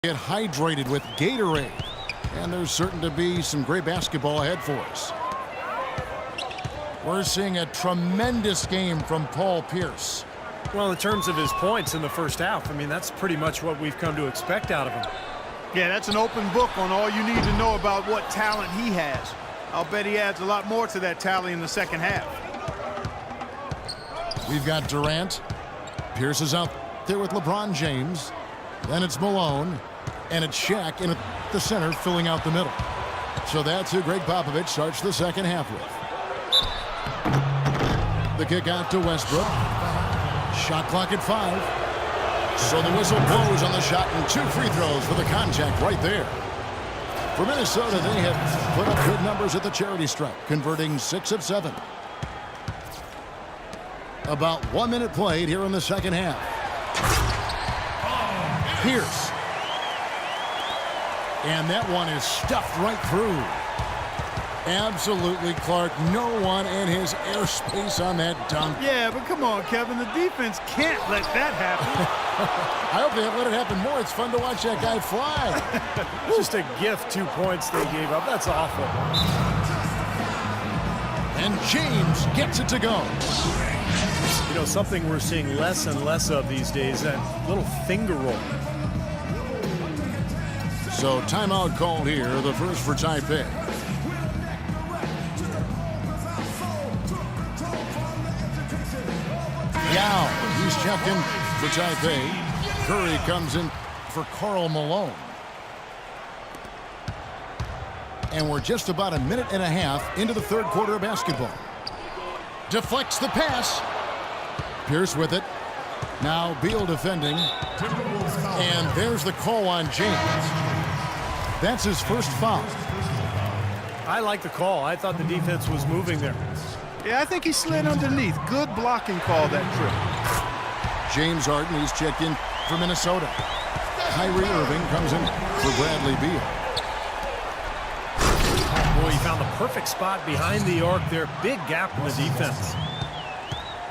Get hydrated with Gatorade, and there's certain to be some great basketball ahead for us. We're seeing a tremendous game from Paul Pierce. Well, in terms of his points in the first half, I mean, that's pretty much what we've come to expect out of him. Yeah, that's an open book on all you need to know about what talent he has. I'll bet he adds a lot more to that tally in the second half. We've got Durant. Pierce is out there with LeBron James. Then it's Malone. And it's Shaq in the center filling out the middle. So that's who Greg Popovich starts the second half with. The kick out to Westbrook. Shot clock at 5. So the whistle blows on the shot and 2 free throws for the contact right there. For Minnesota, they have put up good numbers at the charity stripe, converting 6 of 7. About 1 minute played here in the second half. Pierce. And that one is stuffed right through. Absolutely, Clark. No one in his airspace on that dunk. Yeah, but come on, Kevin. The defense can't let that happen. I hope they let it happen more. It's fun to watch that guy fly. Just a gift, 2 points they gave up. That's awful. And James gets it to go. You know, something we're seeing less and less of these days, that little finger roll. So timeout called here, the first for Taipei. Yao, he's checked in for Taipei. Curry comes in for Karl Malone. And we're just about a minute and a half into the third quarter of basketball. Deflects the pass. Pierce with it. Now Beal defending. And there's the call on James. That's his first foul. I like the call. I thought the defense was moving there. Yeah, I think he slid underneath. Good blocking call that trip. James Harden, he's checked in for Minnesota. Kyrie Irving comes in for Bradley Beal. Boy, he found the perfect spot behind the arc there. Big gap in the defense.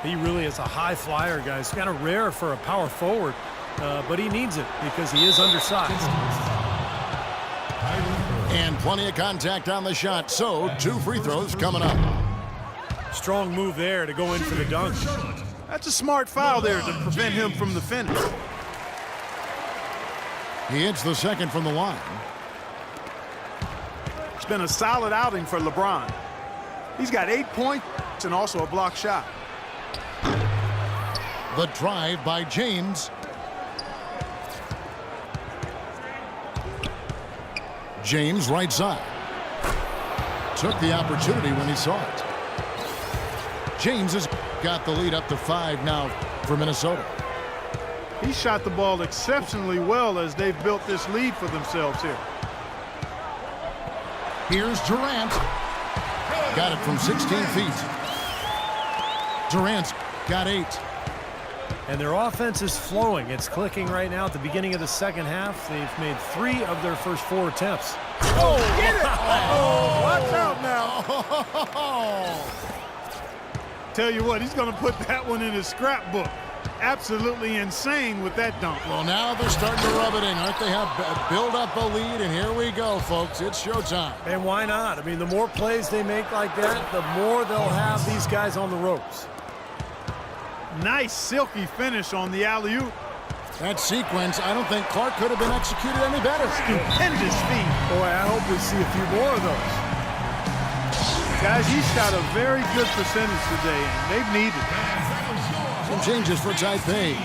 He really is a high flyer, guys. Kind of rare for a power forward, but he needs it because he is undersized. And plenty of contact on the shot, so 2 free throws coming up. Strong move there to go in for the dunk. That's a smart foul there to prevent him from the finish. He hits the second from the line. It's been a solid outing for LeBron. He's got 8 points and also a block shot. The drive by James. James right side. Took the opportunity when he saw it. James has got the lead up to 5 now for Minnesota. He shot the ball exceptionally well as they've built this lead for themselves here. Here's Durant. Got it from 16 feet. Durant's got 8. And their offense is flowing. It's clicking right now at the beginning of the second half. They've made 3 of their first 4 attempts. Oh, get it! Oh, watch out now. Tell you what, he's going to put that one in his scrapbook. Absolutely insane with that dunk. Well, now they're starting to rub it in, aren't they? Have build up a lead, and here we go, folks. It's showtime. And why not? I mean, the more plays they make like that, the more they'll have these guys on the ropes. Nice silky finish on the alley-oop. That sequence, I don't think Clark could have been executed any better. Stupendous feat. Boy, I hope we see a few more of those. Guys, he shot a very good percentage today, and they've needed it. Some changes for Taipei.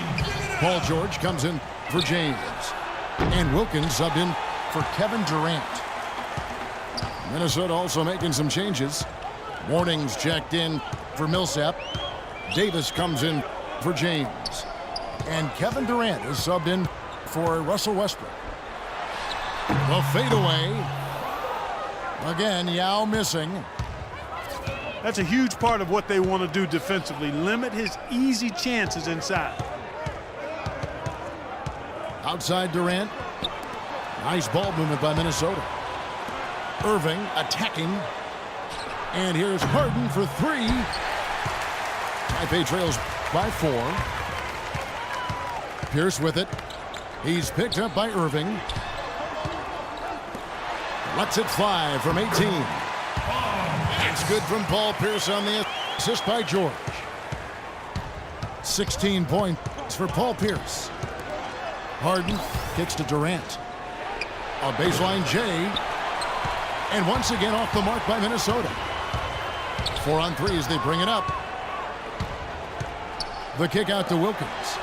Paul George comes in for James. And Wilkins subbed in for Kevin Durant. Minnesota also making some changes. Warnings checked in for Millsap. Davis comes in for James. And Kevin Durant is subbed in for Russell Westbrook. The fadeaway. Again, Yao missing. That's a huge part of what they want to do defensively. Limit his easy chances inside. Outside Durant. Nice ball movement by Minnesota. Irving attacking. And here's Harden for 3. Taipei trails by 4. Pierce with it. He's picked up by Irving. Lets it fly from 18. It's good from Paul Pierce on the assist by George. 16 points for Paul Pierce. Harden kicks to Durant. A baseline J. And once again off the mark by Minnesota. 4 on 3 as they bring it up. The kick out to Wilkins.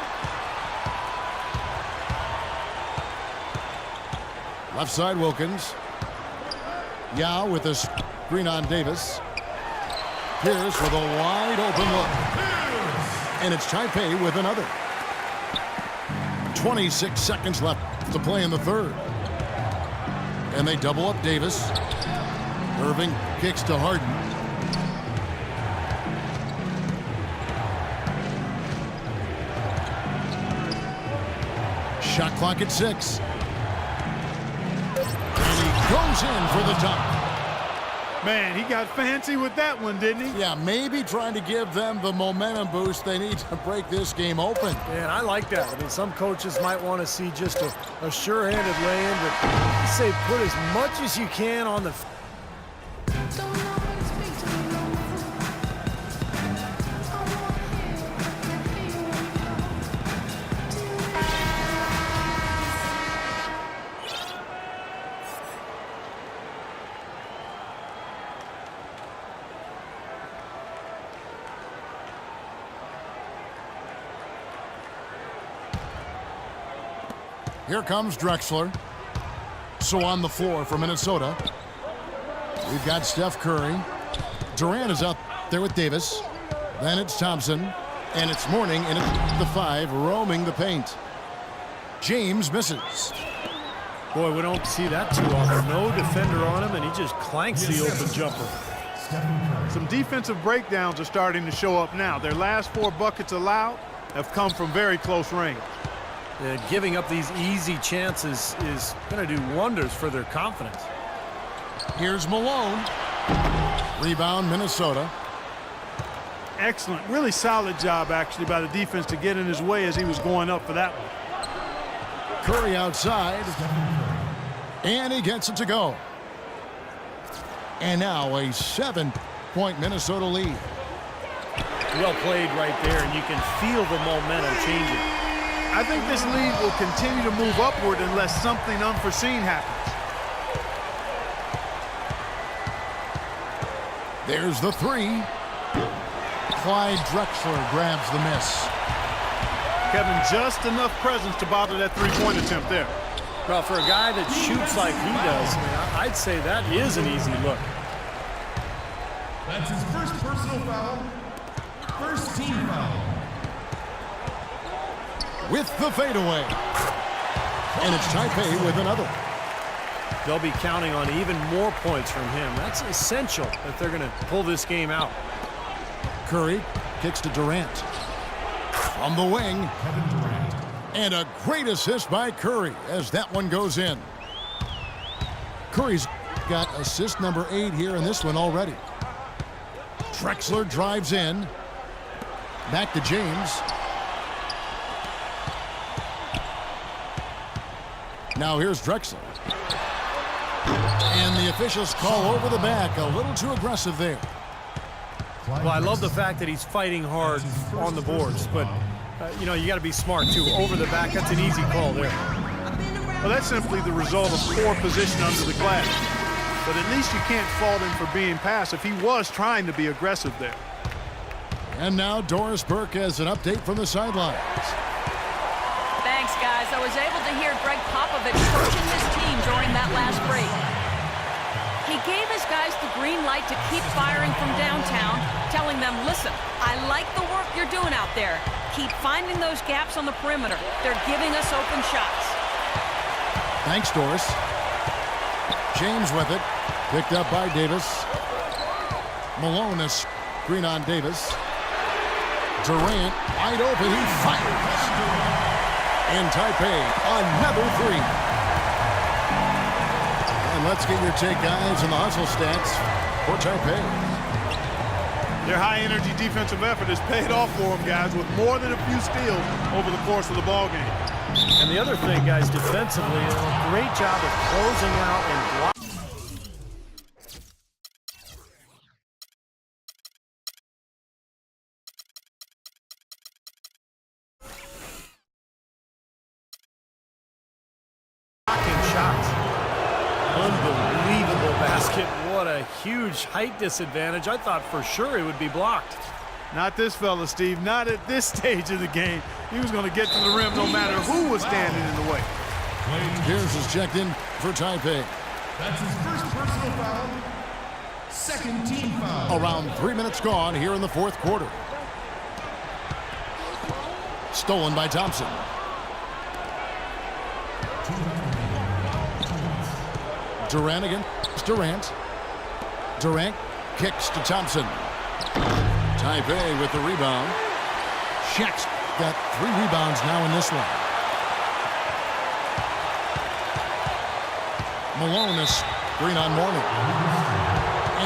Left side Wilkins. Yao with a screen on Davis. Pierce with a wide open look. And it's Taipei with another. 26 seconds left to play in the third. And they double up Davis. Irving kicks to Harden. Shot clock at 6. And he goes in for the dunk. Man, he got fancy with that one, didn't he? Yeah, maybe trying to give them the momentum boost they need to break this game open. Man, I like that. I mean, some coaches might want to see just a sure-handed lay-in, but say put as much as you can on the... Here comes Drexler. So on the floor for Minnesota. We've got Steph Curry. Durant is out there with Davis. Then it's Thompson. And it's Mourning in at the 5, roaming the paint. James misses. Boy, we don't see that too often. No defender on him, and he just clanks the open jumper. Some defensive breakdowns are starting to show up now. Their last 4 buckets allowed have come from very close range. Giving up these easy chances is going to do wonders for their confidence. Here's Malone. Rebound, Minnesota. Excellent. Really solid job, actually, by the defense to get in his way as he was going up for that one. Curry outside. And he gets it to go. And now a 7-point Minnesota lead. Well played right there, and you can feel the momentum changing. I think this lead will continue to move upward unless something unforeseen happens. There's the 3. Clyde Drexler grabs the miss. Kevin, just enough presence to bother that three-point attempt there. Well, for a guy that shoots like he does, I mean, I'd say that is an easy look. That's his first personal foul. First team foul. With the fadeaway. And it's Taipei with another. They'll be counting on even more points from him. That's essential if they're going to pull this game out. Curry kicks to Durant. From the wing. Kevin Durant. And a great assist by Curry as that one goes in. Curry's got assist number 8 here in this one already. Drexler drives in. Back to James. Now here's Drexler. And the officials call over the back. A little too aggressive there. Well, I love the fact that he's fighting hard on the boards, but, you know, you got to be smart, too. Over the back, that's an easy call there. Well, that's simply the result of poor position under the glass. But at least you can't fault him for being passive. He was trying to be aggressive there. And now Doris Burke has an update from the sidelines. Thanks, guys. I was able to hear Greg Popovich coaching his team during that last break. He gave his guys the green light to keep firing from downtown, telling them, listen, I like the work you're doing out there. Keep finding those gaps on the perimeter. They're giving us open shots. Thanks, Doris. James with it. Picked up by Davis. Malone is screen on Davis. Durant wide open. He fires. And Taipei, another 3. And let's get your take, guys, on the hustle stats for Taipei. Their high-energy defensive effort has paid off for them, guys, with more than a few steals over the course of the ballgame. And the other thing, guys, defensively, a great job of closing out and blocking. Shots. Unbelievable basket. What a huge height disadvantage. I thought for sure it would be blocked. Not this fella, Steve. Not at this stage of the game. He was going to get to the rim no matter who was standing in the way. Pierce is checked in for Taipei. That's his first personal foul. Second team foul. Around 3 minutes gone here in the fourth quarter. Stolen by Thompson. Durant again. Durant. Durant kicks to Thompson. Taipei with the rebound. Shaq's got 3 rebounds now in this one. Malone is screen on Mourning.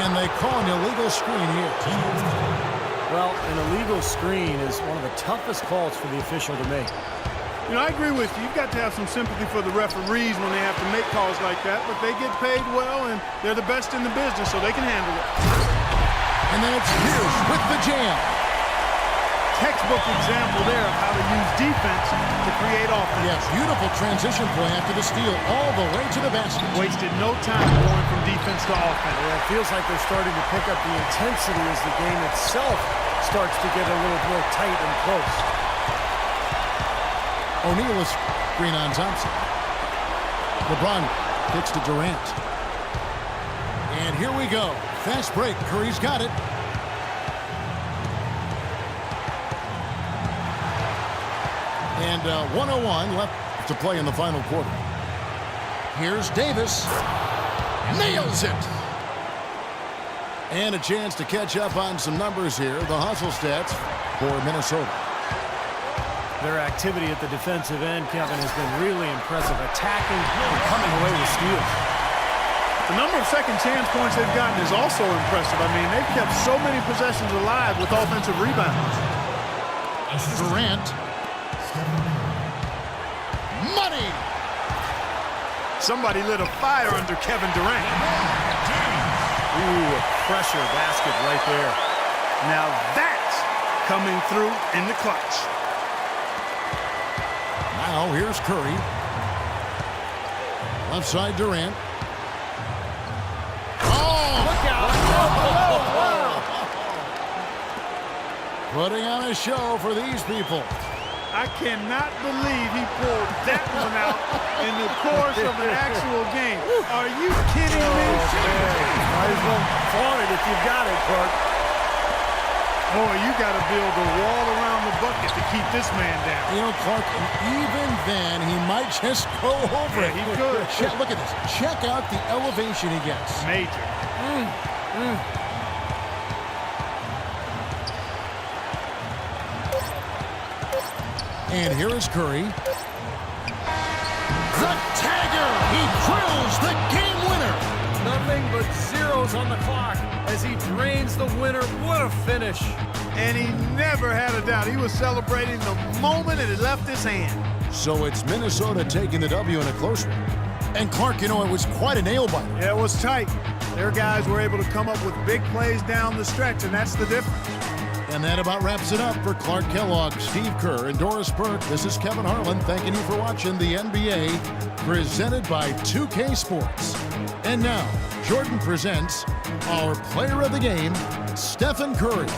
And they call an illegal screen here. Well, an illegal screen is one of the toughest calls for the official to make. You know, I agree with you. You've got to have some sympathy for the referees when they have to make calls like that, but they get paid well, and they're the best in the business, so they can handle it. And then it's Pierce with the jam. Textbook example there of how to use defense to create offense. Yes, beautiful transition play after the steal all the way to the basket. Wasted no time going from defense to offense. Yeah, it feels like they're starting to pick up the intensity as the game itself starts to get a little more tight and close. O'Neal is screen on Thompson. LeBron kicks to Durant. And here we go. Fast break. Curry's got it. And 1:01 left to play in the final quarter. Here's Davis. Nails it. And a chance to catch up on some numbers here. The hustle stats for Minnesota. Their activity at the defensive end, Kevin, has been really impressive. Attacking and coming away with steals. The number of second chance points they've gotten is also impressive. I mean, they've kept so many possessions alive with offensive rebounds. Durant. Money! Somebody lit a fire under Kevin Durant. Ooh, a pressure basket right there. Now that's coming through in the clutch. Now here's Curry. Left side Durant. Oh! Look out! Putting on a show for these people. I cannot believe he pulled that one out in the course of an actual game. Are you kidding me? Might as well flaunt it if you've got it, Clark. Boy, you got to build a wall around the bucket to keep this man down. You know, Clark, and even then, he might just go over it. He could. Look at this. Check out the elevation he gets. Major. And here is Curry. The tagger! He drills the game winner! Nothing but zeros on the clock as he drains the winner. What a finish. And he never had a doubt. He was celebrating the moment it left his hand. So it's Minnesota taking the W in a close one. And Clark, you know, it was quite a nail-biter. Yeah, it was tight. Their guys were able to come up with big plays down the stretch, and that's the difference. And that about wraps it up for Clark Kellogg, Steve Kerr, and Doris Burke. This is Kevin Harlan thanking you for watching the NBA presented by 2K Sports. And now, Jordan presents our player of the game, Stephen Curry.